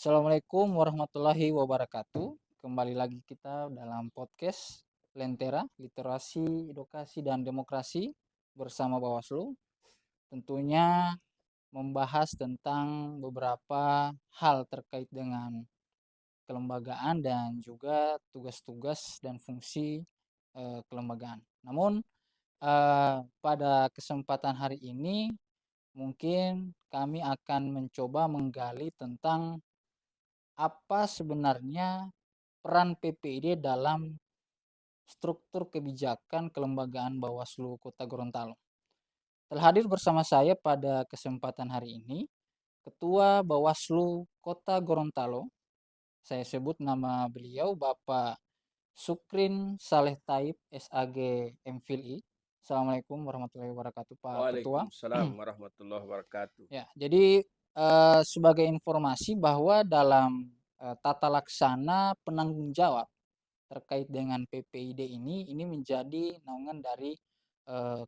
Assalamualaikum warahmatullahi wabarakatuh. Kembali lagi kita dalam podcast Lentera, Literasi, Edukasi, dan Demokrasi bersama Bawaslu. Tentunya membahas tentang beberapa hal terkait dengan kelembagaan dan juga tugas-tugas dan fungsi kelembagaan. Namun pada kesempatan hari ini mungkin kami akan mencoba menggali tentang apa sebenarnya peran PPID dalam struktur kebijakan kelembagaan Bawaslu Kota Gorontalo. Telah hadir bersama saya pada kesempatan hari ini Ketua Bawaslu Kota Gorontalo. Saya sebut nama beliau Bapak Sukrin Saleh Taib SAG MPhilI. Assalamualaikum warahmatullahi wabarakatuh Pak Ketua. Waalaikumsalam warahmatullahi wabarakatuh. Ya, jadi sebagai informasi bahwa dalam tata laksana penanggung jawab terkait dengan PPID ini menjadi naungan dari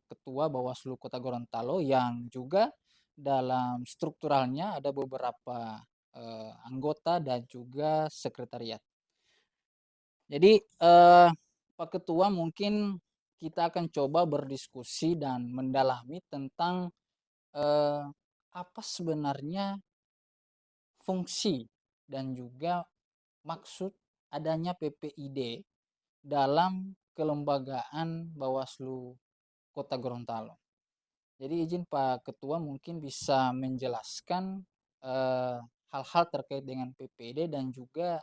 Ketua Bawaslu Kota Gorontalo yang juga dalam strukturalnya ada beberapa anggota dan juga sekretariat. Jadi Pak Ketua, mungkin kita akan coba berdiskusi dan mendalami tentang apa sebenarnya fungsi dan juga maksud adanya PPID dalam kelembagaan Bawaslu Kota Gorontalo. Jadi izin Pak Ketua mungkin bisa menjelaskan hal-hal terkait dengan PPID dan juga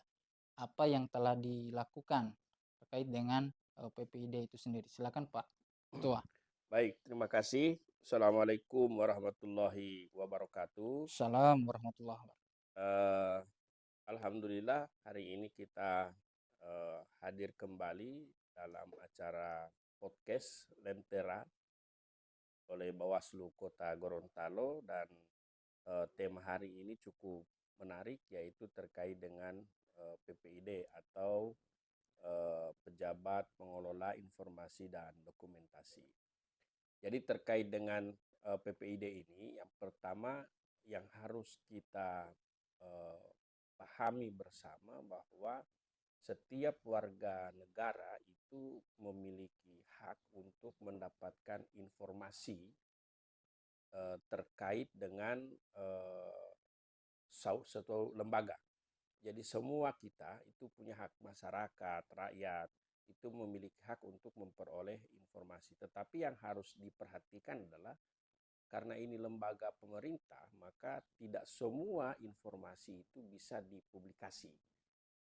apa yang telah dilakukan terkait dengan PPID itu sendiri. Silakan Pak Ketua. Baik, terima kasih. Assalamualaikum warahmatullahi wabarakatuh. Assalamualaikum warahmatullahi wabarakatuh. Eh, Alhamdulillah hari ini kita hadir kembali dalam acara podcast Lentera oleh Bawaslu Kota Gorontalo dan tema hari ini cukup menarik, yaitu terkait dengan PPID atau pejabat pengelola informasi dan dokumentasi. Jadi terkait dengan PPID ini, yang pertama yang harus kita pahami bersama bahwa setiap warga negara itu memiliki hak untuk mendapatkan informasi terkait dengan suatu lembaga. Jadi semua kita itu punya hak, masyarakat, rakyat, itu memiliki hak untuk memperoleh informasi. Tetapi yang harus diperhatikan adalah karena ini lembaga pemerintah, maka tidak semua informasi itu bisa dipublikasi.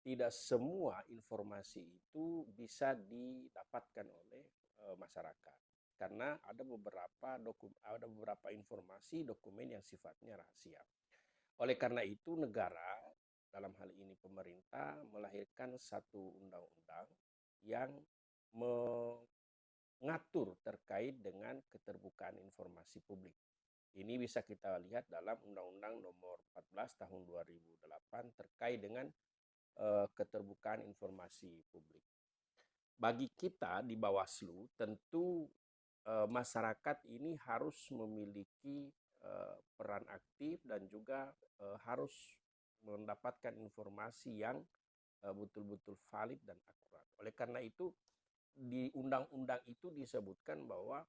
Tidak semua informasi itu bisa didapatkan oleh masyarakat. Karena ada beberapa informasi dokumen yang sifatnya rahasia. Oleh karena itu negara, dalam hal ini pemerintah, melahirkan satu undang-undang yang mengatur terkait dengan keterbukaan informasi publik. Ini bisa kita lihat dalam Undang-Undang Nomor 14 Tahun 2008 terkait dengan keterbukaan informasi publik. Bagi kita di Bawaslu, tentu masyarakat ini harus memiliki peran aktif dan juga harus mendapatkan informasi yang betul-betul valid dan akurat. Oleh karena itu, di undang-undang itu disebutkan bahwa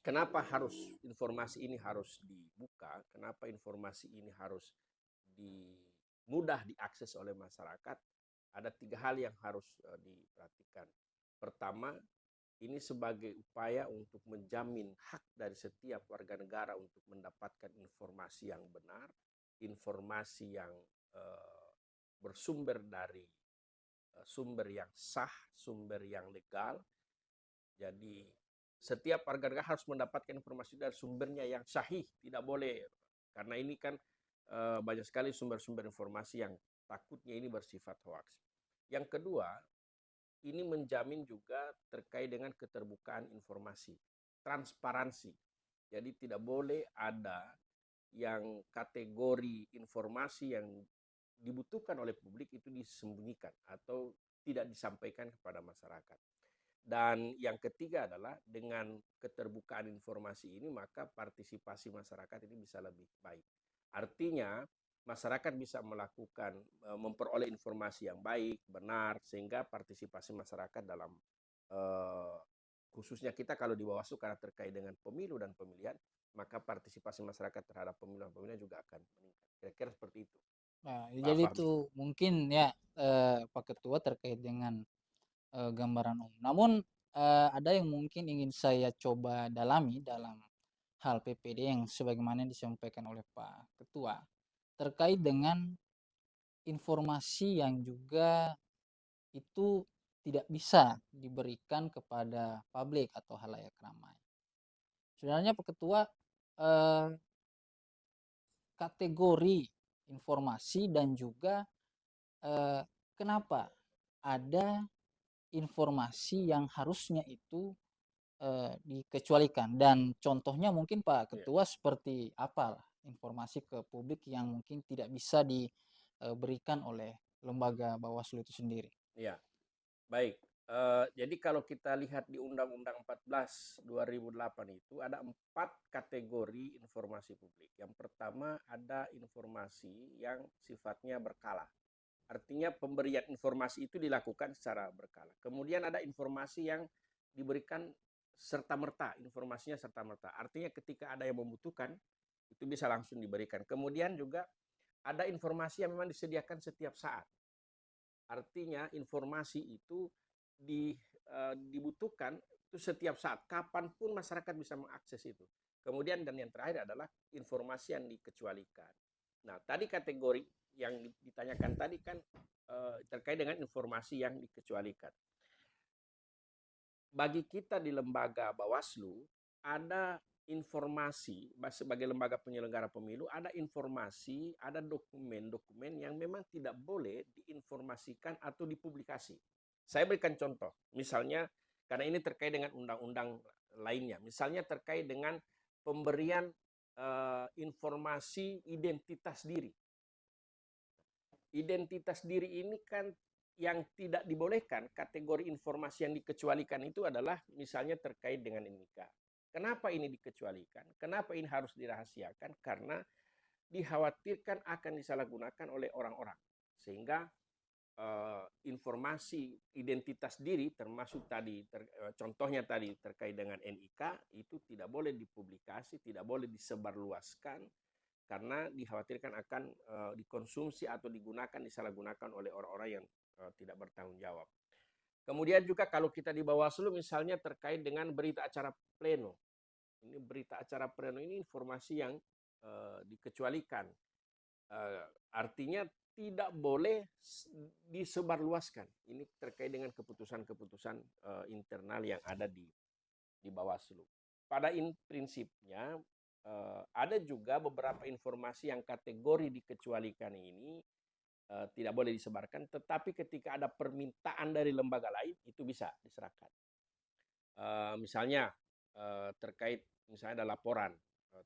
kenapa informasi ini harus dibuka, kenapa informasi ini harus mudah diakses oleh masyarakat. Ada 3 hal yang harus diperhatikan. Pertama, ini sebagai upaya untuk menjamin hak dari setiap warga negara untuk mendapatkan informasi yang benar, informasi yang bersumber dari sumber yang sah, sumber yang legal. Jadi setiap warga negara harus mendapatkan informasi dari sumbernya yang sahih, tidak boleh, karena ini kan banyak sekali sumber-sumber informasi yang takutnya ini bersifat hoax. Yang kedua, ini menjamin juga terkait dengan keterbukaan informasi, transparansi. Jadi tidak boleh ada yang kategori informasi yang dibutuhkan oleh publik itu disembunyikan atau tidak disampaikan kepada masyarakat. Dan yang ketiga adalah dengan keterbukaan informasi ini, maka partisipasi masyarakat ini bisa lebih baik. Artinya masyarakat bisa melakukan memperoleh informasi yang baik, benar, sehingga partisipasi masyarakat dalam eh, khususnya kita kalau di Bawaslu karena terkait dengan pemilu dan pemilihan, maka partisipasi masyarakat terhadap pemilu dan pemilihan juga akan meningkat. Kira-kira seperti itu, Nah, Pak jadi Fahmi. itu mungkin ya Pak Ketua terkait dengan gambaran umum. Namun ada yang mungkin ingin saya coba dalami dalam hal PPD yang sebagaimana disampaikan oleh Pak Ketua terkait dengan informasi yang juga itu tidak bisa diberikan kepada publik atau halayak ramai. Sebenarnya Pak Ketua eh, kategori informasi dan juga eh, kenapa ada informasi yang harusnya itu dikecualikan dan contohnya mungkin Pak Ya, Ketua seperti apa informasi ke publik yang mungkin tidak bisa diberikan oleh lembaga Bawaslu itu sendiri. ya. Baik. Jadi kalau kita lihat di Undang-Undang 14 2008 itu ada 4 kategori informasi publik. Yang pertama ada informasi yang sifatnya berkala. Artinya pemberian informasi itu dilakukan secara berkala. Kemudian ada informasi yang diberikan serta-merta, informasinya serta-merta. Artinya ketika ada yang membutuhkan, itu bisa langsung diberikan. Kemudian juga ada informasi yang memang disediakan setiap saat. Artinya informasi itu dibutuhkan itu setiap saat, kapanpun masyarakat bisa mengakses itu. Kemudian dan yang terakhir adalah informasi yang dikecualikan. Nah, tadi kategori yang ditanyakan tadi kan terkait dengan informasi yang dikecualikan. Bagi kita di lembaga Bawaslu, ada informasi sebagai lembaga penyelenggara pemilu, ada informasi, ada dokumen-dokumen yang memang tidak boleh diinformasikan atau dipublikasi. Saya berikan contoh, misalnya karena ini terkait dengan undang-undang lainnya, misalnya terkait dengan pemberian informasi identitas diri. Identitas diri ini kan yang tidak dibolehkan, kategori informasi yang dikecualikan itu adalah misalnya terkait dengan NIK. Kenapa ini dikecualikan? Kenapa ini harus dirahasiakan? Karena dikhawatirkan akan disalahgunakan oleh orang-orang. Sehingga informasi identitas diri termasuk tadi contohnya tadi terkait dengan NIK itu tidak boleh dipublikasi, tidak boleh disebarluaskan karena dikhawatirkan akan dikonsumsi atau digunakan, disalahgunakan oleh orang-orang yang tidak bertanggung jawab. Kemudian juga kalau kita di Bawaslu misalnya terkait dengan berita acara pleno. Ini berita acara pleno ini informasi yang dikecualikan. Artinya tidak boleh disebarluaskan. Ini terkait dengan keputusan-keputusan internal yang ada di Bawaslu. Pada prinsipnya ada juga beberapa informasi yang kategori dikecualikan ini tidak boleh disebarkan, tetapi ketika ada permintaan dari lembaga lain itu bisa diserahkan. Misalnya terkait misalnya ada laporan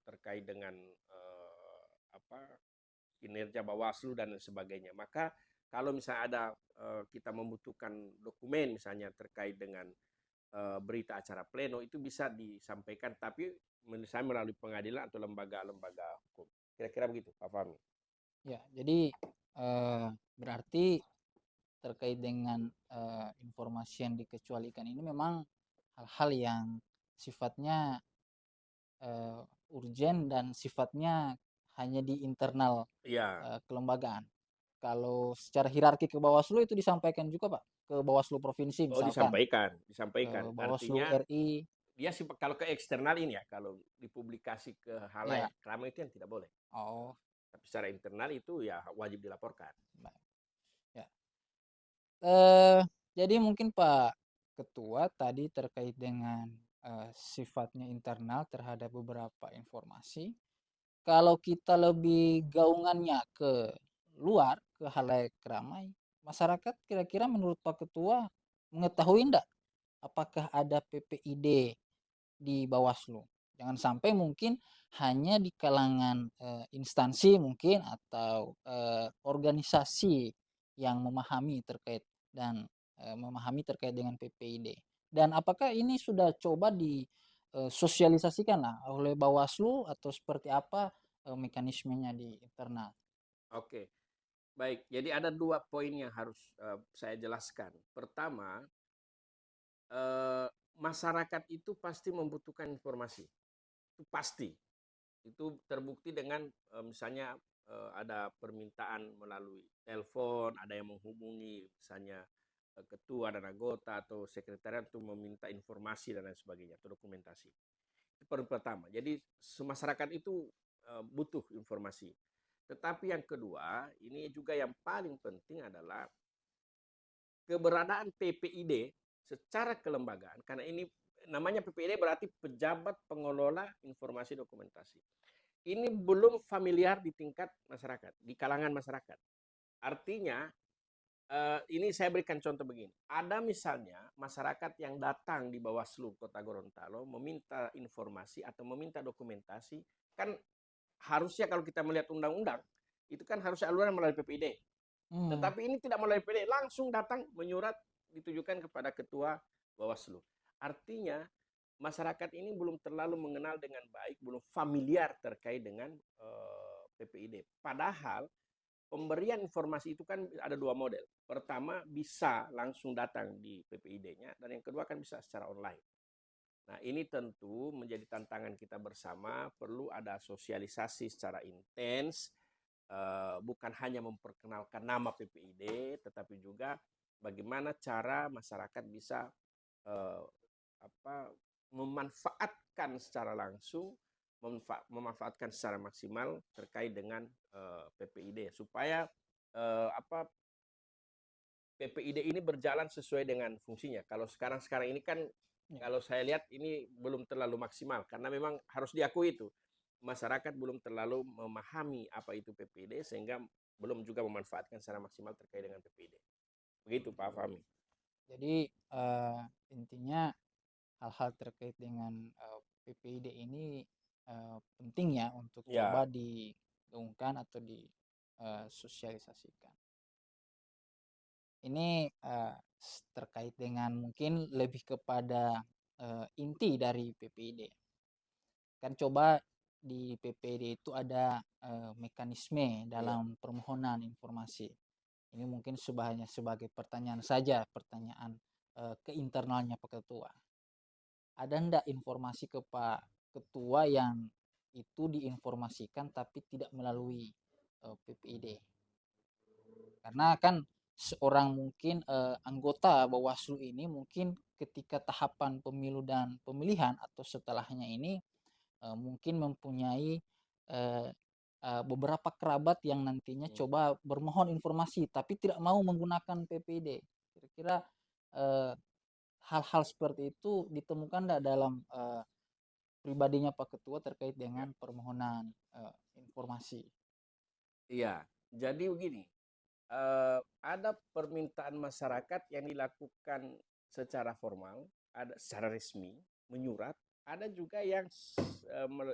terkait dengan kinerja Bawaslu dan sebagainya. Maka kalau misalnya ada kita membutuhkan dokumen misalnya terkait dengan berita acara pleno itu bisa disampaikan, tapi misalnya melalui pengadilan atau lembaga-lembaga hukum. Kira-kira begitu, Pak Fahmi. Ya, jadi berarti terkait dengan informasi yang dikecualikan ini memang hal-hal yang sifatnya urgen dan sifatnya hanya di internal Iya. kelembagaan. Kalau secara hierarki ke Bawaslu itu disampaikan juga Pak, ke Bawaslu provinsi Oh, misalkan, disampaikan, ke disampaikan. Bawaslu Artinya RI, dia sih kalau ke eksternal ini ya, kalau dipublikasi ke ya. halayak ramai itu yang tidak boleh. Oh, Tapi secara internal itu ya wajib dilaporkan. baik. Ya. Eh, jadi mungkin Pak Ketua tadi terkait dengan sifatnya internal terhadap beberapa informasi. Kalau kita lebih gaungannya ke luar, ke halayak ramai, masyarakat kira-kira menurut Pak Ketua mengetahui enggak apakah ada PPID di Bawaslu? Jangan sampai mungkin hanya di kalangan instansi mungkin atau organisasi yang memahami terkait dan memahami terkait dengan PPID. Dan apakah ini sudah coba disosialisasikan lah oleh Bawaslu atau seperti apa mekanismenya di internal? Oke, baik. Jadi ada 2 poin yang harus, saya jelaskan. Pertama, eee, masyarakat itu pasti membutuhkan informasi, itu pasti. Itu terbukti dengan, misalnya, ada permintaan melalui telepon, ada yang menghubungi misalnya, ketua dan anggota atau sekretariat untuk meminta informasi dan lain sebagainya, atau dokumentasi. Itu pertama. Jadi masyarakat itu, butuh informasi. Tetapi yang kedua, ini juga yang paling penting adalah keberadaan PPID secara kelembagaan, karena ini namanya PPID berarti Pejabat Pengelola Informasi Dokumentasi. Ini belum familiar di tingkat masyarakat, di kalangan masyarakat. Artinya, ini saya berikan contoh begini. Ada misalnya masyarakat yang datang di Bawaslu Kota Gorontalo meminta informasi atau meminta dokumentasi, kan harusnya kalau kita melihat undang-undang, itu kan harus aluran melalui PPID. Hmm. Tetapi ini tidak melalui PPID, langsung datang menyurat ditujukan kepada Ketua Bawaslu. Artinya masyarakat ini belum terlalu mengenal dengan baik, belum familiar terkait dengan PPID. Padahal pemberian informasi itu kan ada 2 model. Pertama, bisa langsung datang di PPID-nya, dan yang kedua kan bisa secara online. Nah, ini tentu menjadi tantangan kita bersama, perlu ada sosialisasi secara intens, bukan hanya memperkenalkan nama PPID, tetapi juga bagaimana cara masyarakat bisa eh, apa, memanfaatkan secara langsung, memanfaatkan secara maksimal terkait dengan PPID supaya apa, PPID ini berjalan sesuai dengan fungsinya. Kalau sekarang ini kan, Ya. kalau saya lihat ini belum terlalu maksimal karena memang harus diakui itu masyarakat belum terlalu memahami apa itu PPID sehingga belum juga memanfaatkan secara maksimal terkait dengan PPID. Begitu Pak Fahmi. Jadi intinya hal-hal terkait dengan PPID ini penting ya untuk Ya, coba digaungkan atau disosialisasikan. Ini terkait dengan mungkin lebih kepada inti dari PPID. Kan coba di PPID itu ada mekanisme iya. dalam permohonan informasi. Ini mungkin hanya sebagai pertanyaan saja, pertanyaan ke internalnya Pak Ketua. Ada ndak informasi ke Pak Ketua yang itu diinformasikan tapi tidak melalui PPID? Karena kan seorang mungkin anggota Bawaslu ini mungkin ketika tahapan pemilu dan pemilihan atau setelahnya ini mungkin mempunyai eh, beberapa kerabat yang nantinya Hmm. coba bermohon informasi tapi tidak mau menggunakan PPD. Kira-kira eh, hal-hal seperti itu ditemukan tidak dalam pribadinya Pak Ketua terkait Ya. dengan permohonan informasi? Iya. Jadi begini, ada permintaan masyarakat yang dilakukan secara formal, ada secara resmi, menyurat, ada juga yang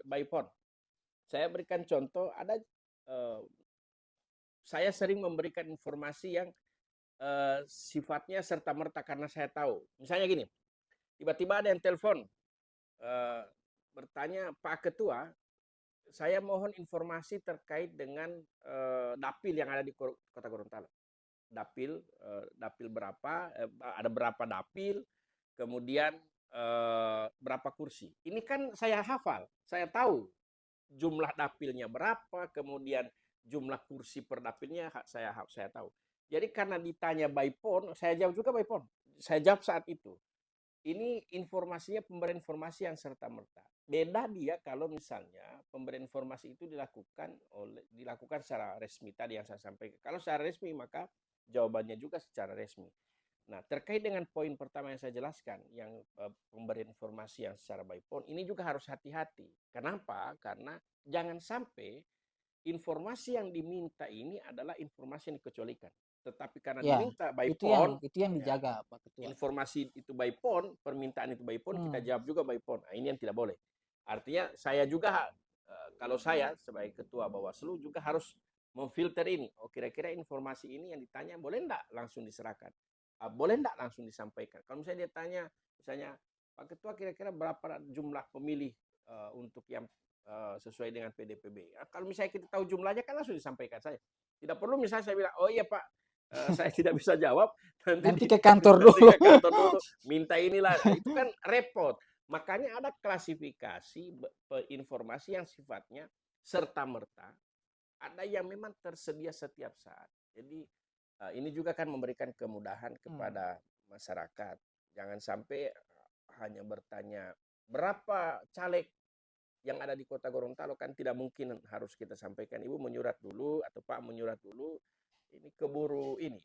by phone. Saya berikan contoh, ada saya sering memberikan informasi yang sifatnya serta merta karena saya tahu. Misalnya gini, tiba-tiba ada yang telepon eh, bertanya, Pak Ketua, saya mohon informasi terkait dengan dapil yang ada di Kota Gorontalo. Dapil berapa, ada berapa dapil, kemudian berapa kursi. Ini kan saya hafal, saya tahu jumlah dapilnya berapa, kemudian jumlah kursi per dapilnya saya tahu. Jadi karena ditanya by phone, saya jawab juga by phone. Saya jawab saat itu. Ini informasinya pemberian informasi yang serta merta. Beda dia kalau misalnya pemberian informasi itu dilakukan secara resmi tadi yang saya sampaikan. Kalau secara resmi maka jawabannya juga secara resmi. Nah, terkait dengan poin pertama yang saya jelaskan, yang pemberian informasi yang secara by phone, ini juga harus hati-hati. Kenapa? Karena jangan sampai informasi yang diminta ini adalah informasi yang dikecualikan. Tetapi karena Ya, diminta by itu yang phone, itu yang ya, dijaga Pak Ketua. informasi itu by phone, permintaan itu by phone, kita Hmm. jawab juga by phone. Nah, ini yang tidak boleh. Artinya saya juga, kalau saya sebagai ketua Bawaslu juga harus memfilter ini. Oh, kira-kira informasi ini yang ditanya boleh enggak langsung diserahkan? Boleh enggak langsung disampaikan? Kalau misalnya dia tanya, misalnya, Pak Ketua kira-kira berapa jumlah pemilih untuk yang sesuai dengan PDPB. Kalau misalnya kita tahu jumlahnya kan langsung disampaikan saja. Tidak perlu misalnya saya bilang, oh iya Pak, saya tidak bisa jawab, Nanti ke kantor nanti dulu. ke kantor dulu, minta inilah. Itu kan repot. Makanya ada klasifikasi informasi yang sifatnya serta-merta, ada yang memang tersedia setiap saat. Jadi ini juga kan memberikan kemudahan kepada masyarakat. Jangan sampai hanya bertanya berapa caleg yang ada di Kota Gorontalo, kan tidak mungkin harus kita sampaikan Ibu menyurat dulu atau Pak menyurat dulu. Ini keburu ini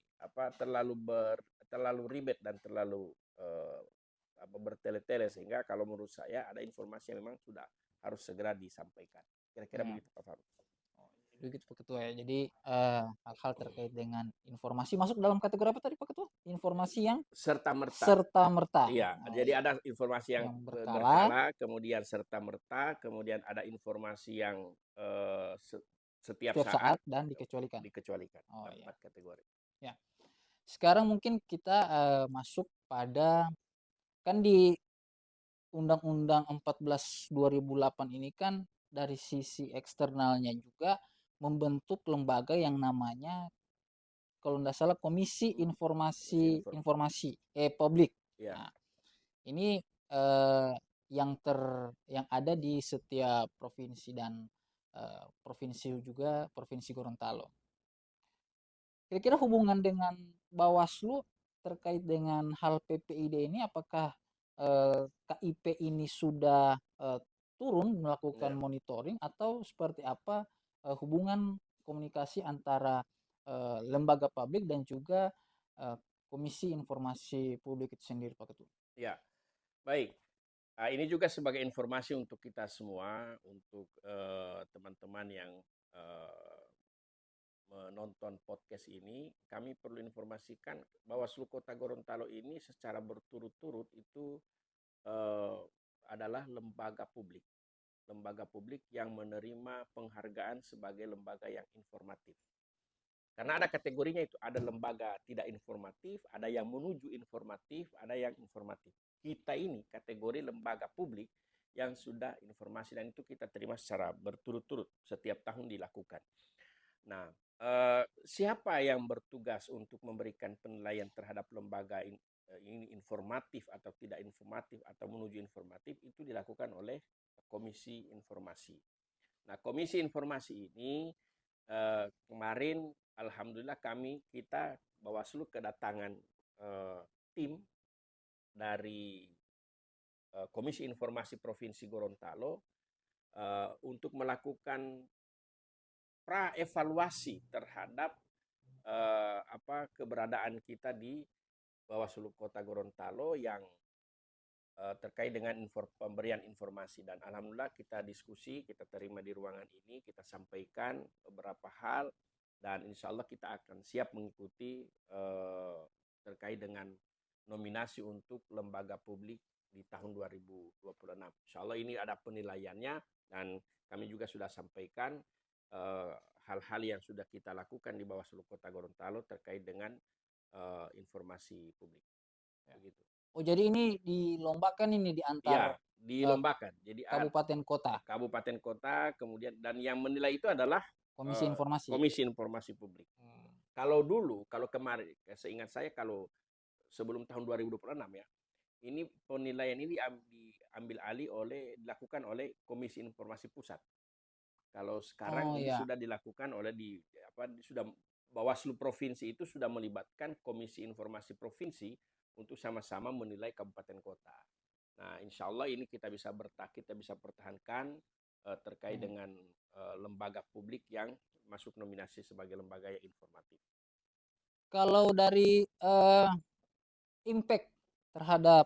terlalu ribet dan terlalu bertele-tele, sehingga kalau menurut saya ada informasi yang memang sudah harus segera disampaikan. Kira-kira begitu Pak Fahmi. Begitu Pak Ketua ya. Jadi hal-hal terkait dengan informasi masuk dalam kategori apa tadi Pak Ketua? Informasi yang Serta-merta. serta-merta. Iya, jadi ada informasi yang berkala, kemudian serta-merta, kemudian ada informasi yang setiap saat dan dikecualikan. Oh, iya. 4 kategori. Ya. Sekarang mungkin kita masuk pada, kan di Undang-Undang 14 2008 ini kan dari sisi eksternalnya juga membentuk lembaga yang namanya, kalau tidak salah, Komisi Informasi Publik. Ya. Nah, ini yang ada di setiap provinsi dan provinsi juga, Provinsi Gorontalo. Kira-kira hubungan dengan Bawaslu terkait dengan hal PPID ini, apakah KIP ini sudah turun melakukan monitoring atau seperti apa hubungan komunikasi antara lembaga publik dan juga Komisi Informasi Publik itu sendiri Pak Ketua? Ya, baik. Ini juga sebagai informasi untuk kita semua, untuk teman-teman yang menonton podcast ini. Kami perlu informasikan Bawaslu Kota Gorontalo ini secara berturut-turut itu adalah lembaga publik yang menerima penghargaan sebagai lembaga yang informatif. Karena ada kategorinya itu, ada lembaga tidak informatif, ada yang menuju informatif, ada yang informatif. Kita ini kategori lembaga publik yang sudah informasi, dan itu kita terima secara berturut-turut setiap tahun dilakukan. Nah, siapa yang bertugas untuk memberikan penilaian terhadap lembaga ini informatif atau tidak informatif atau menuju informatif, itu dilakukan oleh Komisi Informasi. Nah, Komisi Informasi ini kemarin alhamdulillah kita Bawaslu kedatangan tim dari Komisi Informasi Provinsi Gorontalo untuk melakukan pra-evaluasi terhadap keberadaan kita di Bawaslu Kota Gorontalo yang terkait dengan pemberian informasi. Dan alhamdulillah kita diskusi, kita terima di ruangan ini, kita sampaikan beberapa hal, dan insya Allah kita akan siap mengikuti terkait dengan nominasi untuk lembaga publik di tahun 2026. Insya Allah ini ada penilaiannya, dan kami juga sudah sampaikan hal-hal yang sudah kita lakukan di Bawaslu Kota Gorontalo terkait dengan informasi publik. Begitu. Oh, jadi ini dilombakan ini di antar dilombakan. Jadi kabupaten kota, kemudian, dan yang menilai itu adalah Komisi Informasi Publik. Kalau kemarin, seingat saya, kalau sebelum tahun 2026 ya, ini penilaian ini dilakukan oleh Komisi Informasi Pusat. Kalau sekarang ini sudah dilakukan oleh Bawaslu Provinsi itu sudah melibatkan Komisi Informasi Provinsi untuk sama-sama menilai kabupaten kota. Nah, insya Allah ini kita bisa pertahankan terkait dengan lembaga publik yang masuk nominasi sebagai lembaga yang informatif. Kalau dari impact terhadap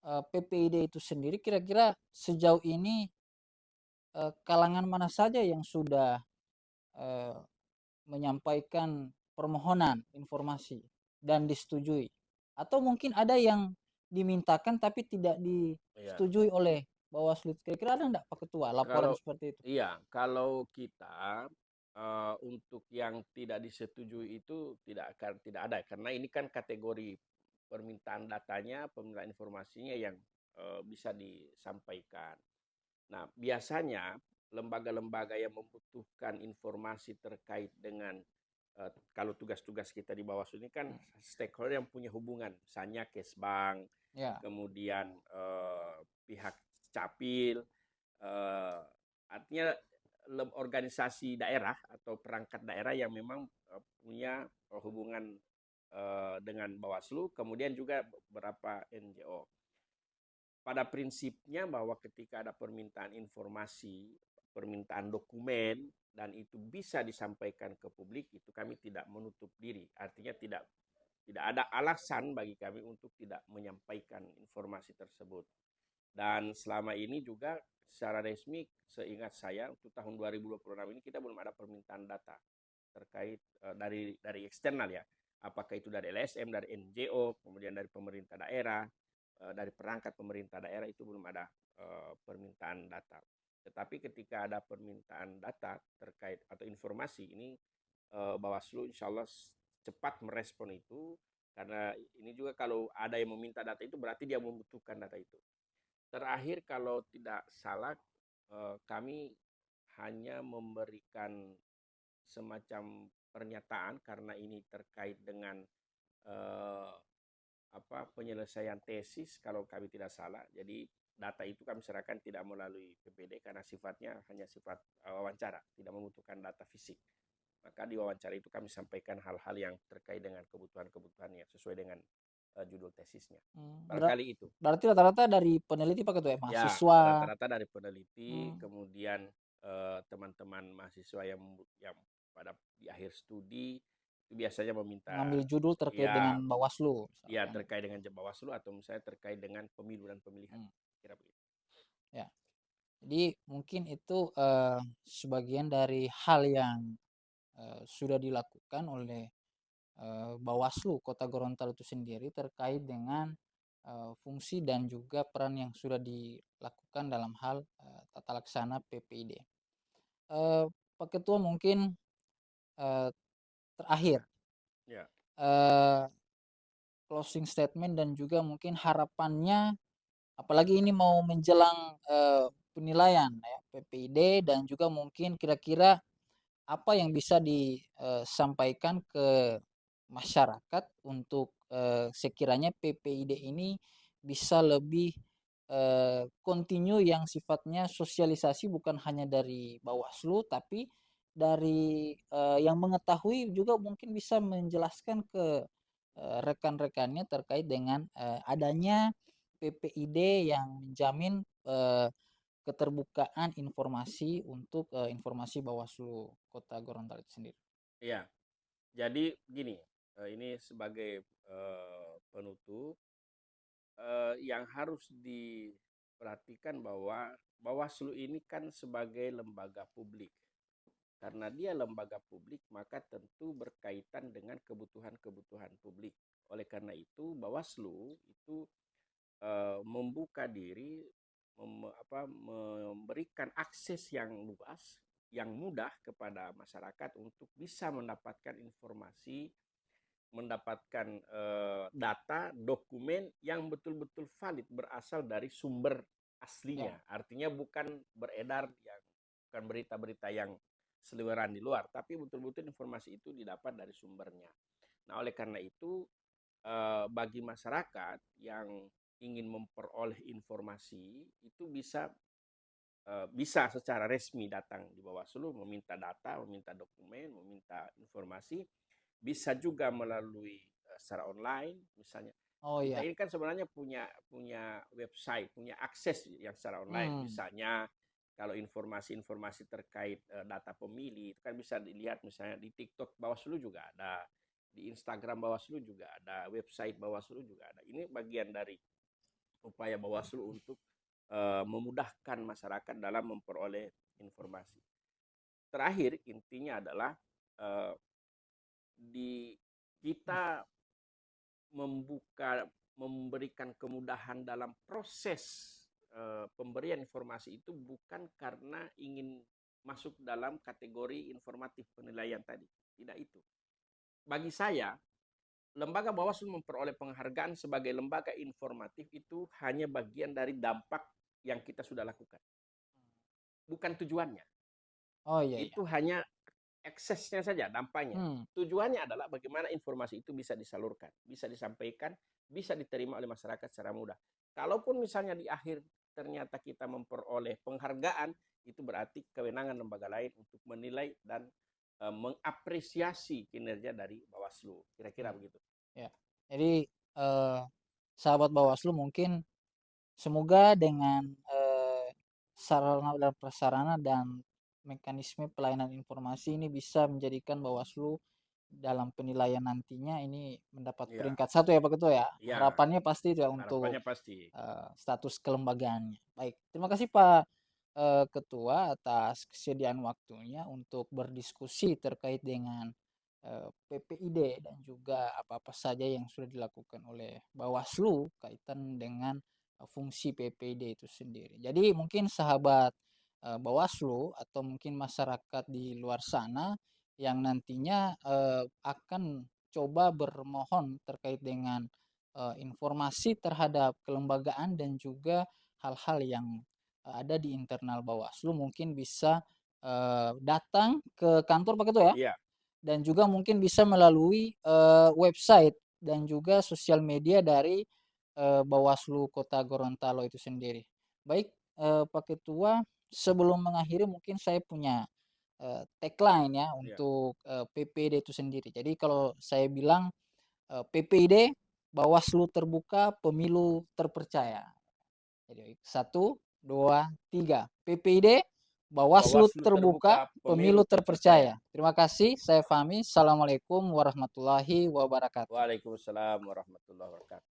PPID itu sendiri, kira-kira sejauh ini kalangan mana saja yang sudah menyampaikan permohonan informasi dan disetujui? Atau mungkin ada yang dimintakan tapi tidak disetujui oleh Bawaslu? Kira-kira ada enggak Pak Ketua laporan seperti itu? Iya, kalau kita untuk yang tidak disetujui itu tidak ada, karena ini kan kategori permintaan datanya, permintaan informasinya yang bisa disampaikan. Nah, biasanya lembaga-lembaga yang membutuhkan informasi terkait dengan kalau tugas-tugas kita di Bawaslu ini kan Hmm. stakeholder yang punya hubungan, misalnya Kesbang, Ya. kemudian pihak Capil, artinya organisasi daerah atau perangkat daerah yang memang punya hubungan dengan Bawaslu, kemudian juga beberapa NGO. Pada prinsipnya bahwa ketika ada permintaan informasi, permintaan dokumen, dan itu bisa disampaikan ke publik, itu kami tidak menutup diri. Artinya tidak ada alasan bagi kami untuk tidak menyampaikan informasi tersebut. Dan selama ini juga secara resmi, seingat saya untuk tahun 2026 ini kita belum ada permintaan data terkait dari eksternal ya. Apakah itu dari LSM, dari NGO, kemudian dari pemerintah daerah, dari perangkat pemerintah daerah, itu belum ada permintaan data. Tetapi ketika ada permintaan data terkait atau informasi ini, Bawaslu insya Allah cepat merespon itu, karena ini juga kalau ada yang meminta data itu berarti dia membutuhkan data itu. Terakhir kalau tidak salah, kami hanya memberikan semacam pernyataan karena ini terkait dengan eh, penyelesaian tesis kalau kami tidak salah. Jadi data itu kami serahkan tidak melalui PPD karena sifatnya hanya sifat wawancara, tidak membutuhkan data fisik. Maka di wawancara itu kami sampaikan hal-hal yang terkait dengan kebutuhan-kebutuhannya sesuai dengan judul tesisnya. Barangkali itu. Berarti rata-rata dari peneliti Pak Ketua ya, Ya, mahasiswa. rata-rata dari peneliti, Hmm. kemudian teman-teman mahasiswa yang pada di akhir studi itu biasanya meminta Mengambil judul terkait dengan ya Bawaslu ya misalkan. terkait dengan Bawaslu atau misalnya terkait dengan pemilu dan pemilihan. Hmm. Kira begitu. Ya. Jadi mungkin itu sebagian dari hal yang sudah dilakukan oleh Bawaslu Kota Gorontalo itu sendiri terkait dengan fungsi dan juga peran yang sudah dilakukan dalam hal tata laksana PPID. Pak Ketua mungkin eh, terakhir Ya, eh, closing statement dan juga mungkin harapannya, apalagi ini mau menjelang penilaian ya, PPID, dan juga mungkin kira-kira apa yang bisa disampaikan ke masyarakat untuk sekiranya PPID ini bisa lebih continue yang sifatnya sosialisasi bukan hanya dari Bawaslu tapi dari yang mengetahui juga mungkin bisa menjelaskan ke rekan-rekannya terkait dengan adanya PPID yang menjamin keterbukaan informasi untuk informasi Bawaslu Kota Gorontalo itu sendiri. iya. Jadi gini, ini sebagai penutup, yang harus diperhatikan bahwa Bawaslu ini kan sebagai lembaga publik. Karena dia lembaga publik, maka tentu berkaitan dengan kebutuhan-kebutuhan publik. Oleh karena itu, Bawaslu itu membuka diri, memberikan akses yang luas, yang mudah kepada masyarakat untuk bisa mendapatkan informasi, mendapatkan data, dokumen yang betul-betul valid berasal dari sumber aslinya. Ya, Artinya bukan beredar yang bukan berita-berita yang seliweran di luar, tapi betul-betul informasi itu didapat dari sumbernya. Nah, oleh karena itu bagi masyarakat yang ingin memperoleh informasi itu bisa secara resmi datang di Bawaslu, meminta data, meminta dokumen, meminta informasi. Bisa juga melalui secara online, misalnya oh kita ya, ini kan sebenarnya punya website, punya akses yang secara online. hmm. Misalnya kalau informasi-informasi terkait data pemilih itu kan bisa dilihat misalnya di TikTok Bawaslu juga ada, di Instagram Bawaslu juga ada, website Bawaslu juga ada. Ini bagian dari upaya Bawaslu untuk memudahkan masyarakat dalam memperoleh informasi. Terakhir intinya adalah uh, di kita memberikan kemudahan dalam proses pemberian informasi itu bukan karena ingin masuk dalam kategori informatif penilaian tadi. Tidak itu. Bagi saya, lembaga Bawaslu memperoleh penghargaan sebagai lembaga informatif itu hanya bagian dari dampak yang kita sudah lakukan. bukan tujuannya. Oh, iya iya. Itu hanya eksesnya saja, dampaknya. Hmm, Tujuannya adalah bagaimana informasi itu bisa disalurkan, bisa disampaikan, bisa diterima oleh masyarakat secara mudah. Kalaupun misalnya di akhir ternyata kita memperoleh penghargaan, itu berarti kewenangan lembaga lain untuk menilai dan mengapresiasi kinerja dari Bawaslu. Kira-kira iya, begitu. iya. Jadi, sahabat Bawaslu mungkin semoga dengan, sarana dan prasarana dan mekanisme pelayanan informasi ini bisa menjadikan Bawaslu dalam penilaian nantinya ini mendapat Iya, peringkat 1 ya Pak Ketua ya. iya, Harapannya pasti itu ya untuk, harapannya pasti. status kelembagaannya. Baik, terima kasih Pak, Ketua atas kesediaan waktunya untuk berdiskusi terkait dengan, PPID dan juga apa-apa saja yang sudah dilakukan oleh Bawaslu kaitan dengan, fungsi PPID itu sendiri. Jadi mungkin sahabat, Bawaslu atau mungkin masyarakat di luar sana yang nantinya, akan coba bermohon terkait dengan, informasi terhadap kelembagaan dan juga hal-hal yang, ada di internal Bawaslu mungkin bisa, datang ke kantor Pak Ketua ya? Iya, Dan juga mungkin bisa melalui, website dan juga sosial media dari, Bawaslu Kota Gorontalo itu sendiri. Baik, Pak Ketua, sebelum mengakhiri mungkin saya punya, tagline ya iya. untuk, PPD itu sendiri. Jadi kalau saya bilang, PPID, Bawaslu terbuka, pemilu terpercaya. Jadi 1, 2, 3. PPID, Bawaslu Bawaslu terbuka, terbuka, pemilu pemilu terpercaya. terpercaya. Terima kasih, saya Fahmi. Assalamualaikum warahmatullahi wabarakatuh. Waalaikumsalam warahmatullahi wabarakatuh.